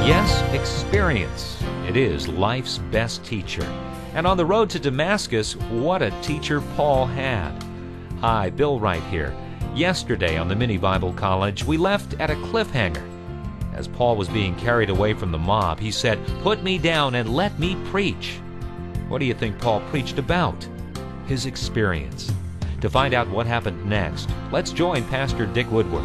Yes, experience. It is life's best teacher. And on the road to Damascus, what a teacher Paul had. Hi, Bill Wright here. Yesterday on the Mini Bible College, we left at a cliffhanger. As Paul was being carried away from the mob, he said, "Put me down and let me preach." What do you think Paul preached about? His experience. To find out what happened next, let's join Pastor Dick Woodward.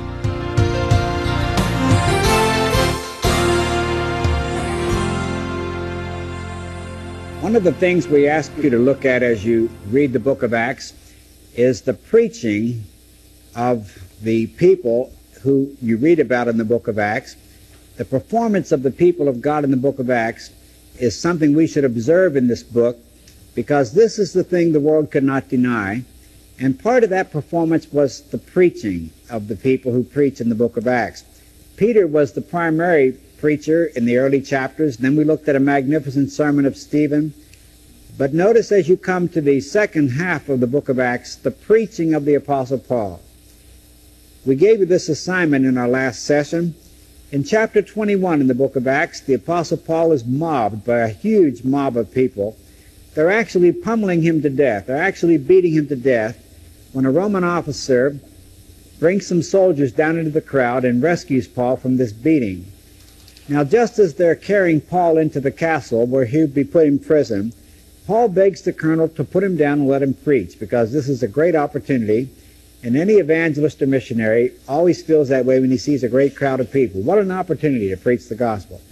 One of the things we ask you to look at as you read the book of Acts is the preaching of the people who you read about in the book of Acts. The performance of the people of God in the book of Acts is something we should observe in this book, because this is the thing the world could not deny. And part of that performance was the preaching of the people who preach in the book of Acts. Peter was the primary preacher in the early chapters. Then we looked at a magnificent sermon of Stephen. But notice as you come to the second half of the book of Acts, the preaching of the Apostle Paul. We gave you this assignment in our last session. In chapter 21 in the book of Acts, the Apostle Paul is mobbed by a huge mob of people. They're actually pummeling him to death. They're actually beating him to death when a Roman officer brings some soldiers down into the crowd and rescues Paul from this beating. Now, just as they're carrying Paul into the castle where he would be put in prison, Paul begs the colonel to put him down and let him preach, because this is a great opportunity. And any evangelist or missionary always feels that way when he sees a great crowd of people. What an opportunity to preach the gospel.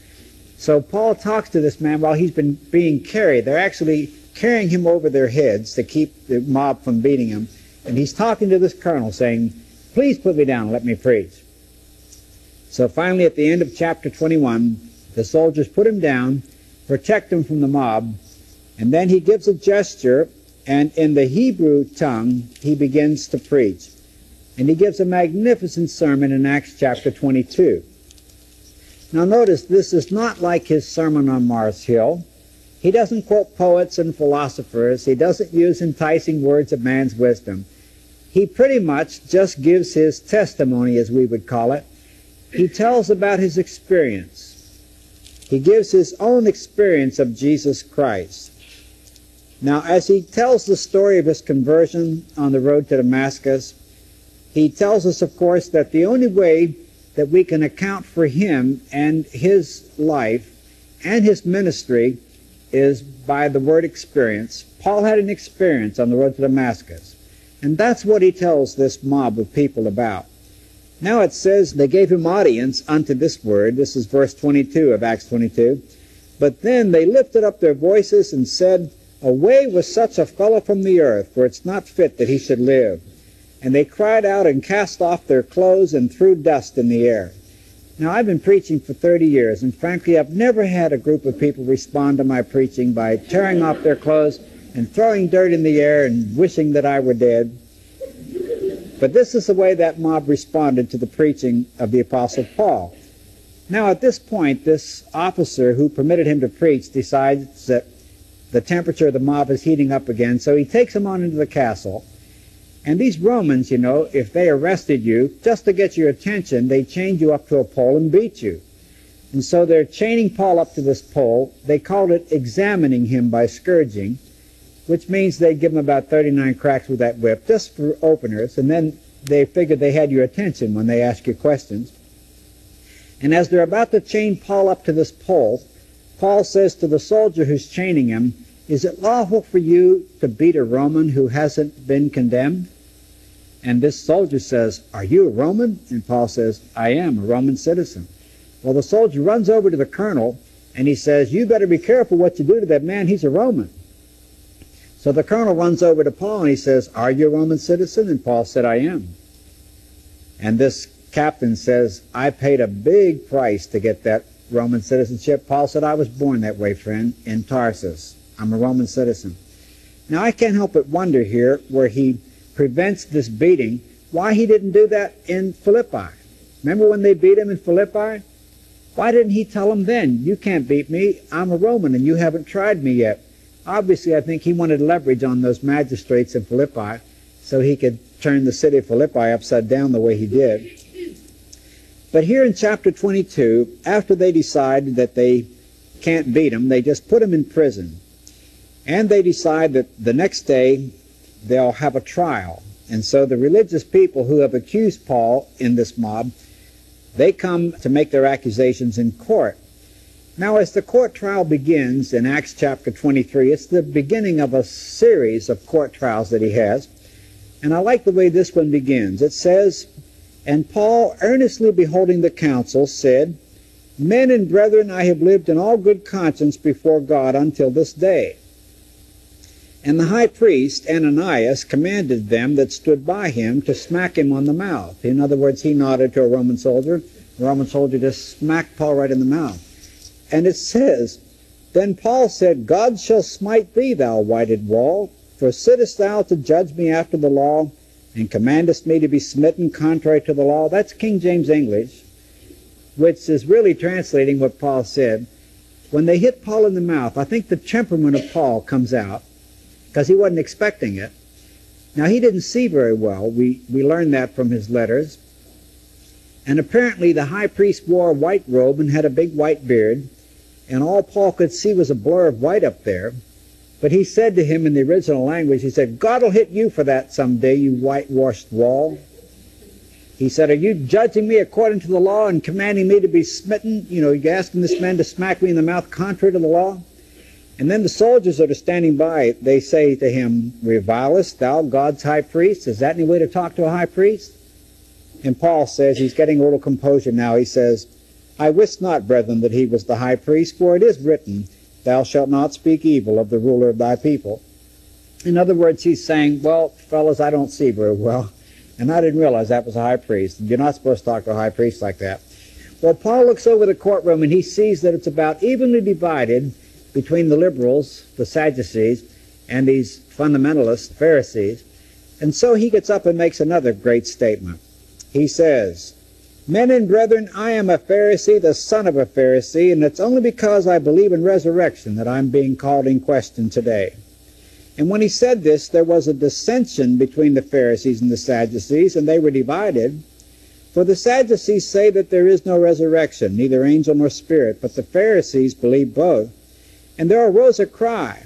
So Paul talks to this man while he's been being carried. They're actually carrying him over their heads to keep the mob from beating him. And he's talking to this colonel saying, "Please put me down and let me preach." So finally, at the end of chapter 21, the soldiers put him down, protect him from the mob, and then he gives a gesture, and in the Hebrew tongue, he begins to preach. And he gives a magnificent sermon in Acts chapter 22. Now notice, this is not like his sermon on Mars Hill. He doesn't quote poets and philosophers. He doesn't use enticing words of man's wisdom. He pretty much just gives his testimony, as we would call it. He tells about his experience. He gives his own experience of Jesus Christ. Now, as he tells the story of his conversion on the road to Damascus, he tells us, of course, that the only way that we can account for him and his life and his ministry is by the word experience. Paul had an experience on the road to Damascus, and that's what he tells this mob of people about. Now it says, they gave him audience unto this word. This is verse 22 of Acts 22. But then they lifted up their voices and said, "Away with such a fellow from the earth, for it's not fit that he should live." And they cried out and cast off their clothes and threw dust in the air. Now, I've been preaching for 30 years, and frankly, I've never had a group of people respond to my preaching by tearing off their clothes and throwing dirt in the air and wishing that I were dead. But this is the way that mob responded to the preaching of the Apostle Paul. Now, at this point, this officer who permitted him to preach decides that the temperature of the mob is heating up again, so he takes him on into the castle. And these Romans, you know, if they arrested you, just to get your attention, they chained you up to a pole and beat you. And so they're chaining Paul up to this pole. They called it examining him by scourging, which means they give him about 39 cracks with that whip, just for openers, and then they figured they had your attention when they asked you questions. And as they're about to chain Paul up to this pole, Paul says to the soldier who's chaining him, "Is it lawful for you to beat a Roman who hasn't been condemned?" And this soldier says, "Are you a Roman?" And Paul says, "I am a Roman citizen." Well, the soldier runs over to the colonel, and he says, "You better be careful what you do to that man. He's a Roman." So the colonel runs over to Paul, and he says, "Are you a Roman citizen?" And Paul said, "I am." And this captain says, "I paid a big price to get that Roman citizenship." Paul said, "I was born that way, friend, in Tarsus. I'm a Roman citizen." Now, I can't help but wonder here, where he prevents this beating, why he didn't do that in Philippi. Remember when they beat him in Philippi? Why didn't he tell them then, "You can't beat me. I'm a Roman, and you haven't tried me yet"? Obviously, I think he wanted leverage on those magistrates in Philippi so he could turn the city of Philippi upside down the way he did. But here in chapter 22, after they decide that they can't beat him, they just put him in prison. And they decide that the next day they'll have a trial. And so the religious people who have accused Paul in this mob, they come to make their accusations in court. Now, as the court trial begins in Acts chapter 23, it's the beginning of a series of court trials that he has. And I like the way this one begins. It says, "And Paul, earnestly beholding the council, said, Men and brethren, I have lived in all good conscience before God until this day. And the high priest, Ananias, commanded them that stood by him to smack him on the mouth." In other words, he nodded to a Roman soldier. The Roman soldier just smacked Paul right in the mouth. And it says, "Then Paul said, God shall smite thee, thou whited wall, for sittest thou to judge me after the law, and commandest me to be smitten contrary to the law?" That's King James English, which is really translating what Paul said. When they hit Paul in the mouth, I think the temperament of Paul comes out, because he wasn't expecting it. Now, he didn't see very well. We learned that from his letters. And apparently the high priest wore a white robe and had a big white beard, and all Paul could see was a blur of white up there. But he said to him in the original language, he said, "God will hit you for that someday, you whitewashed wall." He said, "Are you judging me according to the law and commanding me to be smitten? You know, you're asking this man to smack me in the mouth contrary to the law?" And then the soldiers that are standing by, they say to him, "Revilest thou God's high priest?" Is that any way to talk to a high priest? And Paul says, he's getting a little composure now, he says, "I wist not, brethren, that he was the high priest, for it is written, Thou shalt not speak evil of the ruler of thy people." In other words, he's saying, well, fellas, I don't see very well, and I didn't realize that was a high priest. You're not supposed to talk to a high priest like that. Well, Paul looks over the courtroom, and he sees that it's about evenly divided between the liberals, the Sadducees, and these fundamentalists, Pharisees. And so he gets up and makes another great statement. He says, "Men and brethren, I am a Pharisee, the son of a Pharisee, and it's only because I believe in resurrection that I'm being called in question today." And when he said this, there was a dissension between the Pharisees and the Sadducees, and they were divided. For the Sadducees say that there is no resurrection, neither angel nor spirit, but the Pharisees believe both. And there arose a cry,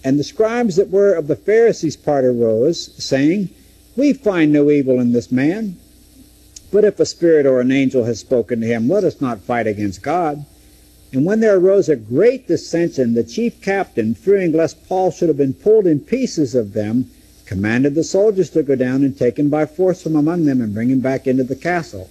and the scribes that were of the Pharisees' part arose, saying, "We find no evil in this man. But if a spirit or an angel has spoken to him, let us not fight against God." And when there arose a great dissension, the chief captain, fearing lest Paul should have been pulled in pieces of them, commanded the soldiers to go down and take him by force from among them and bring him back into the castle.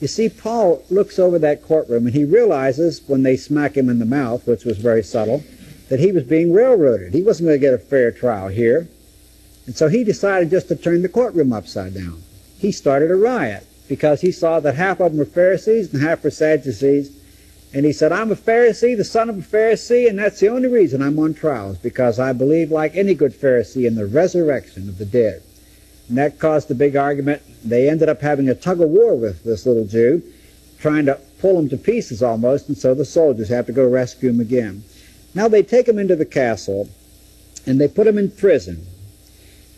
You see, Paul looks over that courtroom and he realizes when they smack him in the mouth, which was very subtle, that he was being railroaded. He wasn't going to get a fair trial here. And so he decided just to turn the courtroom upside down. He started a riot because he saw that half of them were Pharisees and half were Sadducees. And he said, "I'm a Pharisee, the son of a Pharisee, and that's the only reason I'm on trial, is because I believe, like any good Pharisee, in the resurrection of the dead." And that caused a big argument. They ended up having a tug-of-war with this little Jew, trying to pull him to pieces almost, and so the soldiers had to go rescue him again. Now they take him into the castle, and they put him in prison.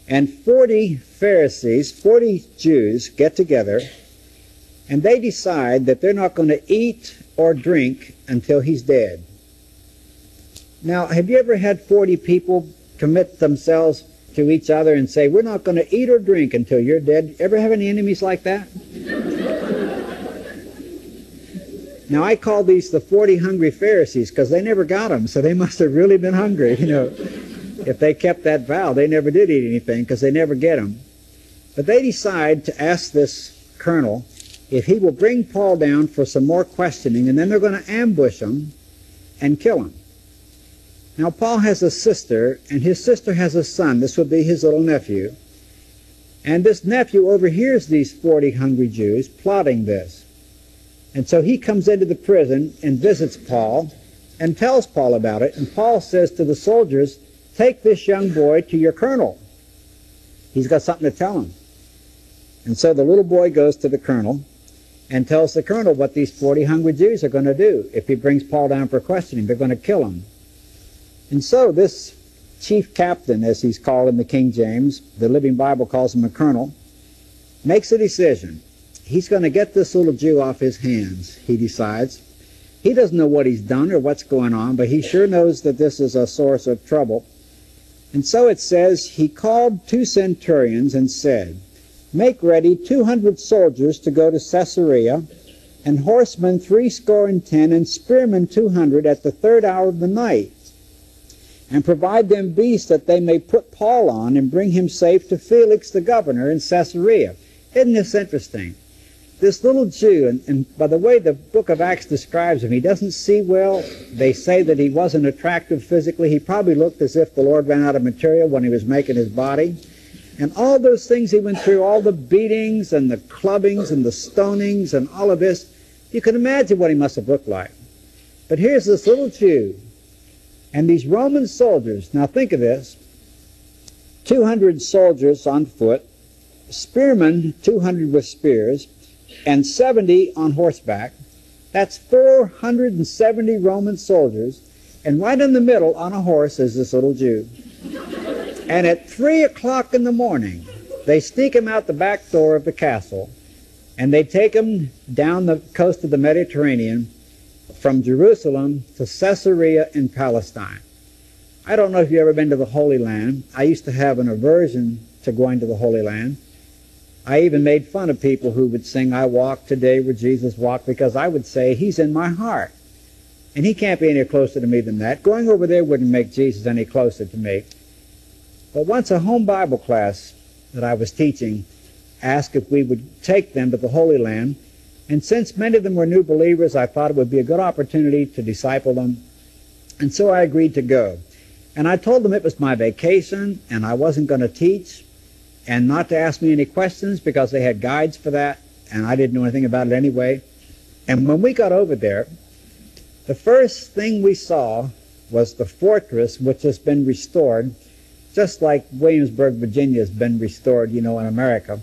And 40 Pharisees, 40 Jews get together, and they decide that they're not going to eat or drink until he's dead. Now, have you ever had 40 people commit themselves to each other and say, "We're not going to eat or drink until you're dead"? Ever have any enemies like that? Now, I call these the 40 hungry Pharisees because they never got them, so they must have really been hungry, you know. If they kept that vow, they never did eat anything because they never get them. But they decide to ask this colonel if he will bring Paul down for some more questioning, and then they're going to ambush him and kill him. Now, Paul has a sister, and his sister has a son. This would be his little nephew. And this nephew overhears these 40 hungry Jews plotting this. And so he comes into the prison and visits Paul and tells Paul about it. And Paul says to the soldiers, "Take this young boy to your colonel. He's got something to tell him." And so the little boy goes to the colonel and tells the colonel what these 40 hungry Jews are going to do. If he brings Paul down for questioning, they're going to kill him. And so this chief captain, as he's called in the King James, the Living Bible calls him a colonel, makes a decision. he's going to get this little Jew off his hands, he decides. He doesn't know what he's done or what's going on, but he sure knows that this is a source of trouble. And so it says, he called 2 centurions and said, "Make ready 200 soldiers to go to Caesarea, and horsemen 70, and spearmen 200 at the 3rd hour of the night. And provide them beasts that they may put Paul on and bring him safe to Felix the governor in Caesarea." Isn't this interesting? This little Jew, and by the way the book of Acts describes him, he doesn't see well. They say that he wasn't attractive physically. He probably looked as if the Lord ran out of material when he was making his body. And all those things he went through, all the beatings and the clubbings and the stonings and all of this, you can imagine what he must have looked like. But here's this little Jew, and these Roman soldiers. Now think of this. 200 soldiers on foot, spearmen 200 with spears, and 70 on horseback. That's 470 Roman soldiers, and right in the middle on a horse is this little Jew. And at 3 o'clock in the morning, they sneak him out the back door of the castle, and they take him down the coast of the Mediterranean from Jerusalem to Caesarea in Palestine. I don't know if you've ever been to the Holy Land. I used to have an aversion to going to the Holy Land. I even made fun of people who would sing, "I walk today where Jesus walked," because I would say, he's in my heart. And he can't be any closer to me than that. Going over there wouldn't make Jesus any closer to me. But once a home Bible class that I was teaching asked if we would take them to the Holy Land. And since many of them were new believers, I thought it would be a good opportunity to disciple them. And so I agreed to go. And I told them it was my vacation and I wasn't going to teach, and not to ask me any questions because they had guides for that, and I didn't know anything about it anyway. And when we got over there, the first thing we saw was the fortress, which has been restored, just like Williamsburg, Virginia has been restored, in America.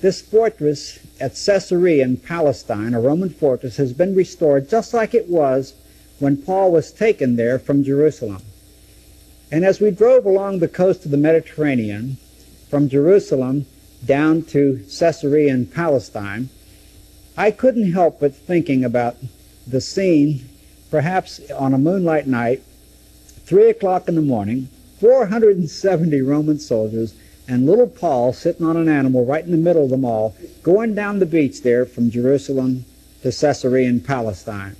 This fortress at Caesarea in Palestine, a Roman fortress, has been restored just like it was when Paul was taken there from Jerusalem. And as we drove along the coast of the Mediterranean, from Jerusalem down to Caesarea in Palestine, I couldn't help but thinking about the scene, perhaps on a moonlight night, 3 o'clock in the morning, 470 Roman soldiers, and little Paul sitting on an animal right in the middle of them all, going down the beach there from Jerusalem to Caesarea in Palestine.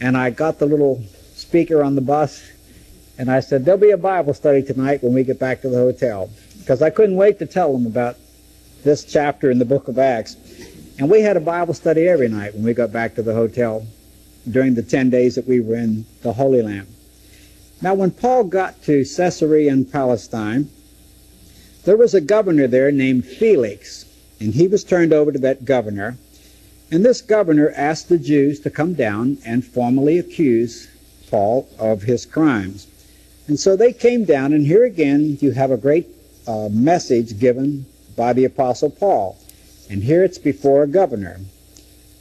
And I got the little speaker on the bus, and I said, "There'll be a Bible study tonight when we get back to the hotel," because I couldn't wait to tell them about this chapter in the book of Acts. And we had a Bible study every night when we got back to the hotel during the 10 days that we were in the Holy Land. Now, when Paul got to Caesarea in Palestine, there was a governor there named Felix, and he was turned over to that governor. And this governor asked the Jews to come down and formally accuse Paul of his crimes. And so they came down, and here again you have a great message given by the Apostle Paul. And here it's before a governor.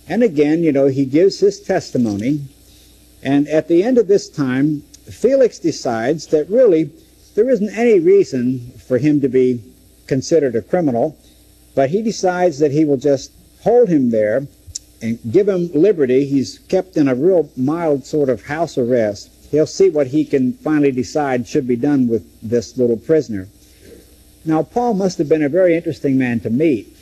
And again, he gives his testimony. And at the end of this time, Felix decides that really there isn't any reason for him to be considered a criminal, but he decides that he will just hold him there and give him liberty. He's kept in a real mild sort of house arrest. He'll see what he can finally decide should be done with this little prisoner. Now, Paul must have been a very interesting man to meet.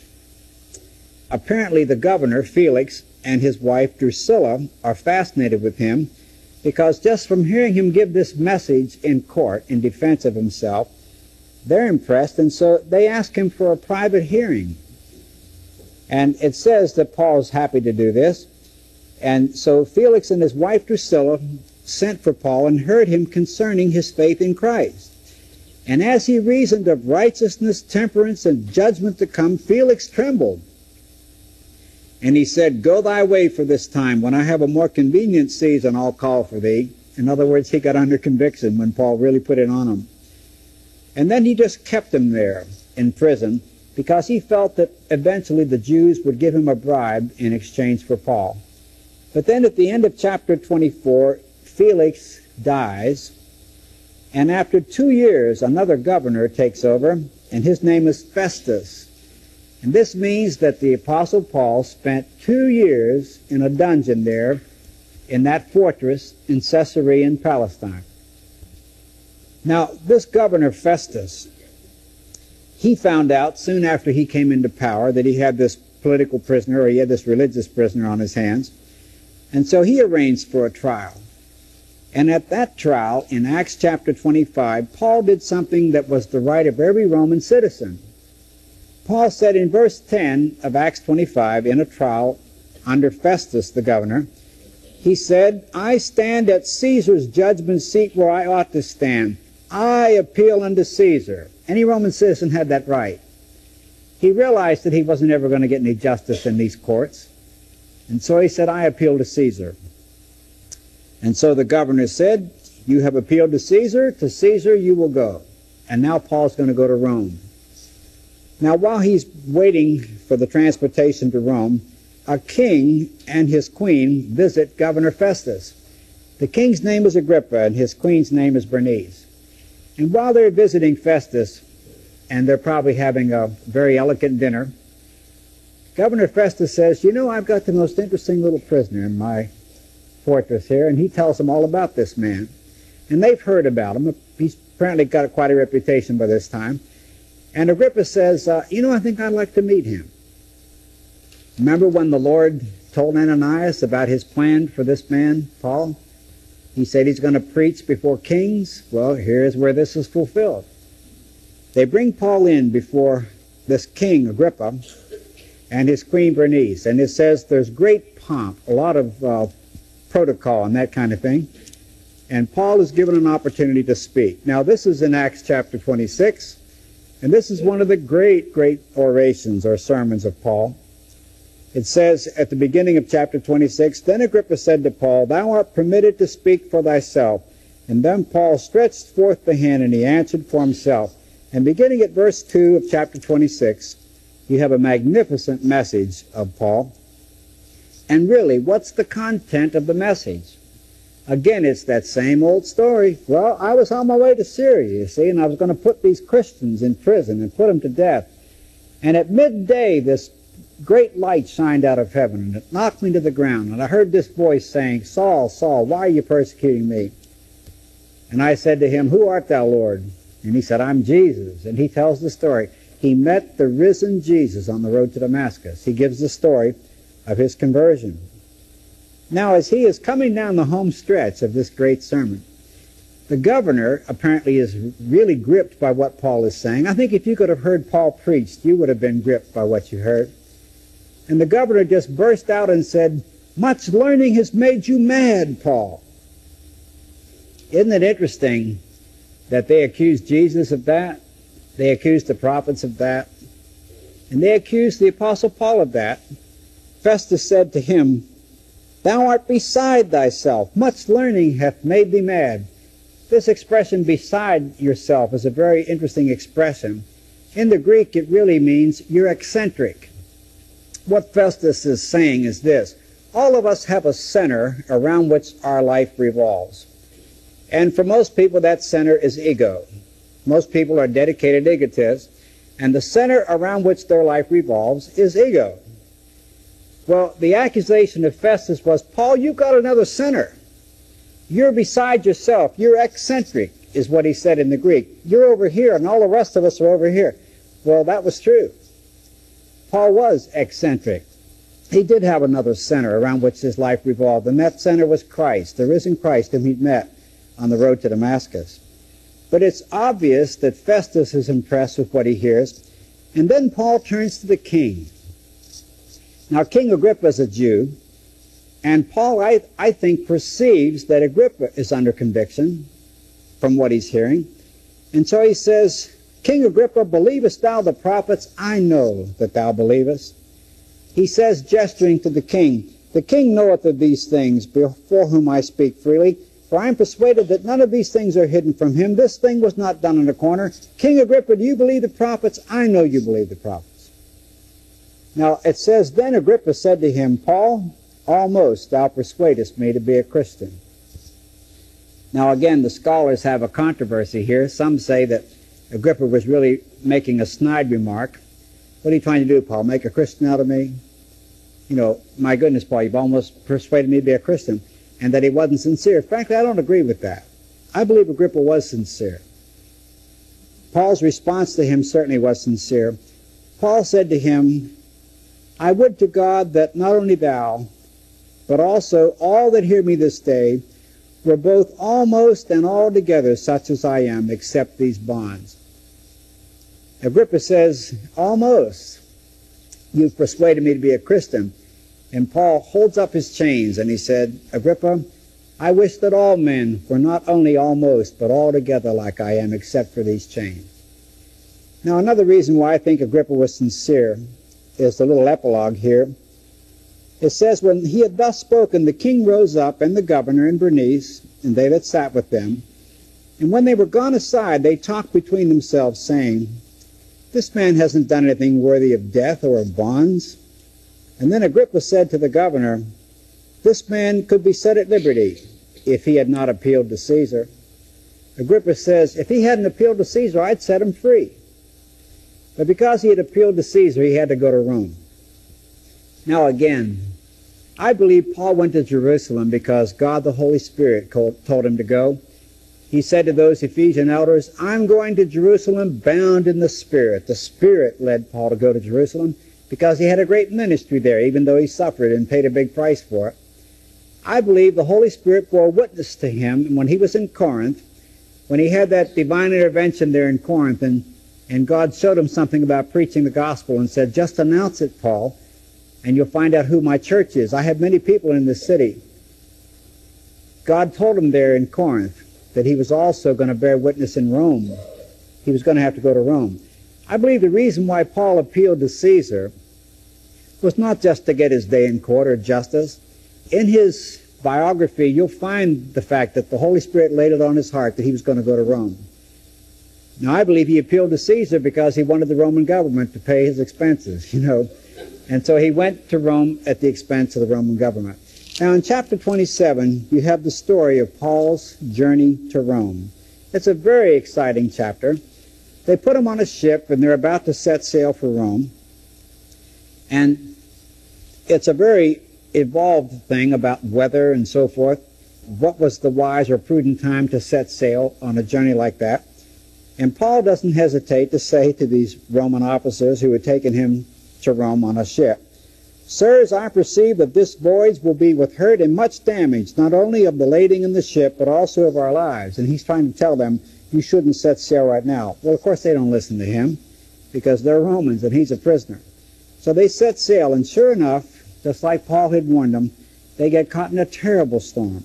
Apparently, the governor, Felix, and his wife, Drusilla, are fascinated with him because just from hearing him give this message in court in defense of himself, they're impressed, and so they ask him for a private hearing. And it says that Paul is happy to do this. And so Felix and his wife Drusilla sent for Paul and heard him concerning his faith in Christ. And as he reasoned of righteousness, temperance, and judgment to come, Felix trembled. And he said, "Go thy way for this time. When I have a more convenient season, I'll call for thee." In other words, he got under conviction when Paul really put it on him. And then he just kept him there in prison because he felt that eventually the Jews would give him a bribe in exchange for Paul. But then at the end of chapter 24, Felix dies, and after 2 years, another governor takes over, and his name is Festus. And this means that the Apostle Paul spent 2 years in a dungeon there in that fortress in Caesarea in Palestine. Now, this governor Festus, he found out soon after he came into power that he had this political prisoner, or he had this religious prisoner on his hands. And so he arranged for a trial. And at that trial, in Acts chapter 25, Paul did something that was the right of every Roman citizen. Paul said in verse 10 of Acts 25, in a trial under Festus the governor, he said, "I stand at Caesar's judgment seat where I ought to stand. I appeal unto Caesar." Any Roman citizen had that right. He realized that he wasn't ever going to get any justice in these courts. And so he said, "I appeal to Caesar." And so the governor said, "You have appealed to Caesar you will go." And now Paul's going to go to Rome. Now while he's waiting for the transportation to Rome, a king and his queen visit Governor Festus. The king's name is Agrippa and his queen's name is Bernice. And while they're visiting Festus, and they're probably having a very elegant dinner, Governor Festus says, "You know, I've got the most interesting little prisoner in my fortress here," and he tells them all about this man. And they've heard about him. He's apparently got quite a reputation by this time. And Agrippa says, "You know, I think I'd like to meet him." Remember when the Lord told Ananias about his plan for this man, Paul? He said he's going to preach before kings. Well, here's where this is fulfilled. They bring Paul in before this king, Agrippa, and his queen, Bernice. And it says there's great pomp, a lot of protocol and that kind of thing. And Paul is given an opportunity to speak. Now, this is in Acts chapter 26. And this is one of the great, great orations or sermons of Paul. It says at the beginning of chapter 26, "Then Agrippa said to Paul, 'Thou art permitted to speak for thyself.' And then Paul stretched forth the hand, and he answered for himself." And beginning at verse 2 of chapter 26, you have a magnificent message of Paul. And really, what's the content of the message? Again, it's that same old story. Well, I was on my way to Syria, you see, and I was going to put these Christians in prison and put them to death. And at midday, this great light shined out of heaven, and it knocked me to the ground. And I heard this voice saying, 'Saul, Saul, why are you persecuting me?' And I said to him, 'Who art thou, Lord?' And he said, 'I'm Jesus.' And he tells the story. He met the risen Jesus on the road to Damascus. He gives the story of his conversion. Now, as he is coming down the home stretch of this great sermon, the governor apparently is really gripped by what Paul is saying. I think if you could have heard Paul preach, you would have been gripped by what you heard. And the governor just burst out and said, "Much learning has made you mad, Paul." Isn't it interesting that they accused Jesus of that? They accused the prophets of that. And they accused the Apostle Paul of that. Festus said to him, "Thou art beside thyself. Much learning hath made thee mad." This expression, "beside yourself," is a very interesting expression. In the Greek, it really means you're eccentric. What Festus is saying is this: all of us have a center around which our life revolves. And for most people, that center is ego. Most people are dedicated egotists, and the center around which their life revolves is ego. Well, the accusation of Festus was, "Paul, you've got another center. You're beside yourself. You're eccentric," is what he said in the Greek. "You're over here, and all the rest of us are over here." Well, that was true. Paul was eccentric. He did have another center around which his life revolved, and that center was Christ, the risen Christ whom he'd met on the road to Damascus. But it's obvious that Festus is impressed with what he hears, and then Paul turns to the king. Now, King Agrippa is a Jew, and Paul, I think, perceives that Agrippa is under conviction from what he's hearing. And so he says, "King Agrippa, believest thou the prophets? I know that thou believest." He says, gesturing to the king, "The king knoweth of these things, before whom I speak freely. For I am persuaded that none of these things are hidden from him. This thing was not done in a corner. King Agrippa, do you believe the prophets? I know you believe the prophets." Now, it says, "Then Agrippa said to him, Paul, almost thou persuadest me to be a Christian." Now, again, the scholars have a controversy here. Some say that Agrippa was really making a snide remark. What are you trying to do, Paul? Make a Christian out of me? You know, my goodness, Paul, you've almost persuaded me to be a Christian. And that he wasn't sincere. Frankly, I don't agree with that. I believe Agrippa was sincere. Paul's response to him certainly was sincere. Paul said to him, I would to God that not only thou, but also all that hear me this day, were both almost and altogether such as I am, except these bonds. Agrippa says, almost. You've persuaded me to be a Christian. And Paul holds up his chains and he said, Agrippa, I wish that all men were not only almost, but altogether like I am, except for these chains. Now, another reason why I think Agrippa was sincere is the little epilogue here. It says, when he had thus spoken, the king rose up, and the governor, and Bernice, and they that sat with them. And when they were gone aside, they talked between themselves, saying, this man hasn't done anything worthy of death or of bonds. And then Agrippa said to the governor, this man could be set at liberty if he had not appealed to Caesar. Agrippa says, if he hadn't appealed to Caesar, I'd set him free. But because he had appealed to Caesar, he had to go to Rome. Now again, I believe Paul went to Jerusalem because God the Holy Spirit told him to go. He said to those Ephesian elders, I'm going to Jerusalem bound in the Spirit. The Spirit led Paul to go to Jerusalem because he had a great ministry there, even though he suffered and paid a big price for it. I believe the Holy Spirit bore witness to him when he was in Corinth, when he had that divine intervention there in Corinth, and God showed him something about preaching the gospel and said, just announce it, Paul, and you'll find out who my church is. I have many people in this city. God told him there in Corinth that he was also going to bear witness in Rome. He was going to have to go to Rome. I believe the reason why Paul appealed to Caesar was not just to get his day in court or justice. In his biography, you'll find the fact that the Holy Spirit laid it on his heart that he was going to go to Rome. Now, I believe he appealed to Caesar because he wanted the Roman government to pay his expenses, And so he went to Rome at the expense of the Roman government. Now, in chapter 27, you have the story of Paul's journey to Rome. It's a very exciting chapter. They put him on a ship, and they're about to set sail for Rome. And it's a very evolved thing about weather and so forth. What was the wise or prudent time to set sail on a journey like that? And Paul doesn't hesitate to say to these Roman officers who had taken him to Rome on a ship, Sirs, I perceive that this voyage will be with hurt and much damage, not only of the lading in the ship, but also of our lives. And he's trying to tell them, you shouldn't set sail right now. Well, of course they don't listen to him, because they're Romans and he's a prisoner. So they set sail, and sure enough, just like Paul had warned them, they get caught in a terrible storm.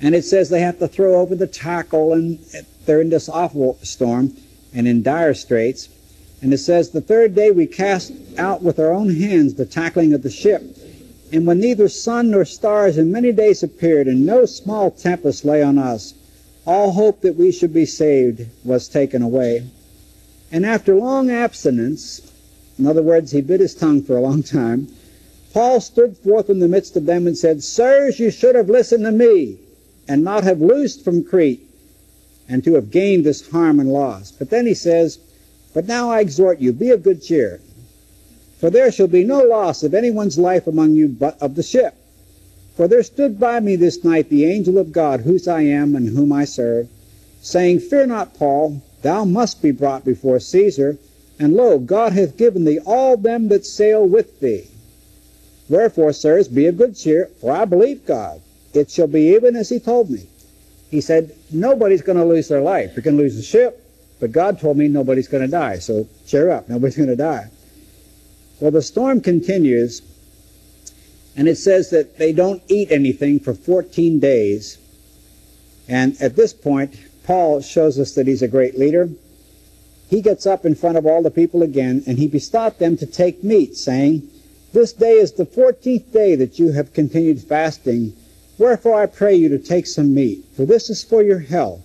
And it says they have to throw over the tackle, and they're in this awful storm and in dire straits. And it says, the third day we cast out with our own hands the tackling of the ship. And when neither sun nor stars in many days appeared, and no small tempest lay on us, all hope that we should be saved was taken away. And after long abstinence, in other words, he bit his tongue for a long time, Paul stood forth in the midst of them and said, Sirs, you should have listened to me, and not have loosed from Crete, and to have gained this harm and loss. But then he says, But now I exhort you, be of good cheer, for there shall be no loss of anyone's life among you but of the ship. For there stood by me this night the angel of God, whose I am and whom I serve, saying, Fear not, Paul, thou must be brought before Caesar, and lo, God hath given thee all them that sail with thee. Wherefore, sirs, be of good cheer, for I believe God. It shall be even as he told me. He said, nobody's going to lose their life. You're going to lose the ship, but God told me nobody's going to die. So cheer up, nobody's going to die. Well, the storm continues, and it says that they don't eat anything for 14 days. And at this point, Paul shows us that he's a great leader. He gets up in front of all the people again, and he besought them to take meat, saying, This day is the 14th day that you have continued fasting. Wherefore I pray you to take some meat, for this is for your health.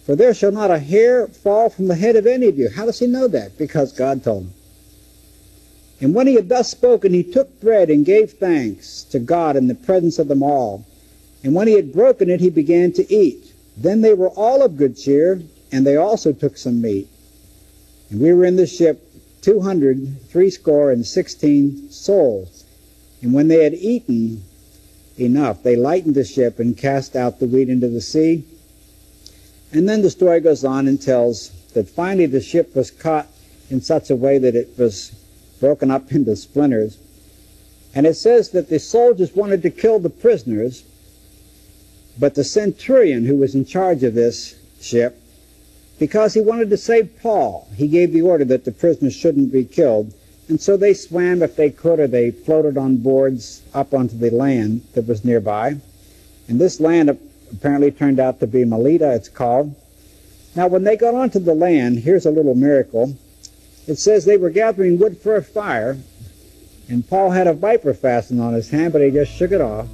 For there shall not a hair fall from the head of any of you. How does he know that? Because God told him. And when he had thus spoken, he took bread and gave thanks to God in the presence of them all. And when he had broken it, he began to eat. Then they were all of good cheer, and they also took some meat. And we were in the ship 216 souls. And when they had eaten enough, they lightened the ship and cast out the wheat into the sea. And then the story goes on and tells that finally the ship was caught in such a way that it was broken up into splinters. And it says that the soldiers wanted to kill the prisoners, but the centurion who was in charge of this ship, because he wanted to save Paul, he gave the order that the prisoners shouldn't be killed. And so they swam if they could, or they floated on boards up onto the land that was nearby. And this land apparently turned out to be Melita, it's called. Now when they got onto the land, here's a little miracle. It says they were gathering wood for a fire, and Paul had a viper fastened on his hand, but he just shook it off.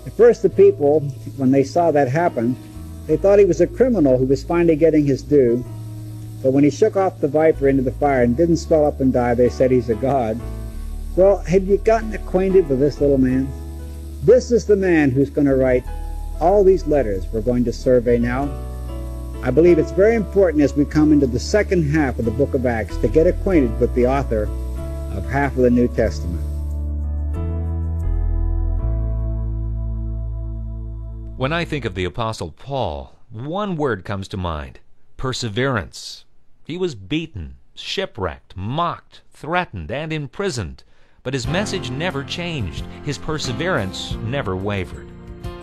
At first the people, when they saw that happen, they thought he was a criminal who was finally getting his due. But when he shook off the viper into the fire and didn't swell up and die, they said he's a god. Well, have you gotten acquainted with this little man? This is the man who's going to write all these letters we're going to survey now. I believe it's very important as we come into the second half of the book of Acts to get acquainted with the author of half of the New Testament. When I think of the Apostle Paul, one word comes to mind: perseverance. He was beaten, shipwrecked, mocked, threatened, and imprisoned, but his message never changed. His perseverance never wavered.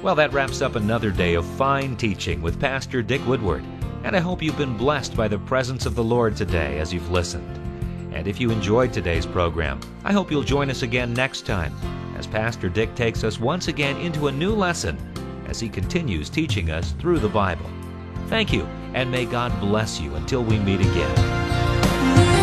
Well, that wraps up another day of fine teaching with Pastor Dick Woodward, and I hope you've been blessed by the presence of the Lord today as you've listened. And if you enjoyed today's program, I hope you'll join us again next time as Pastor Dick takes us once again into a new lesson as he continues teaching us through the Bible. Thank you, and may God bless you until we meet again.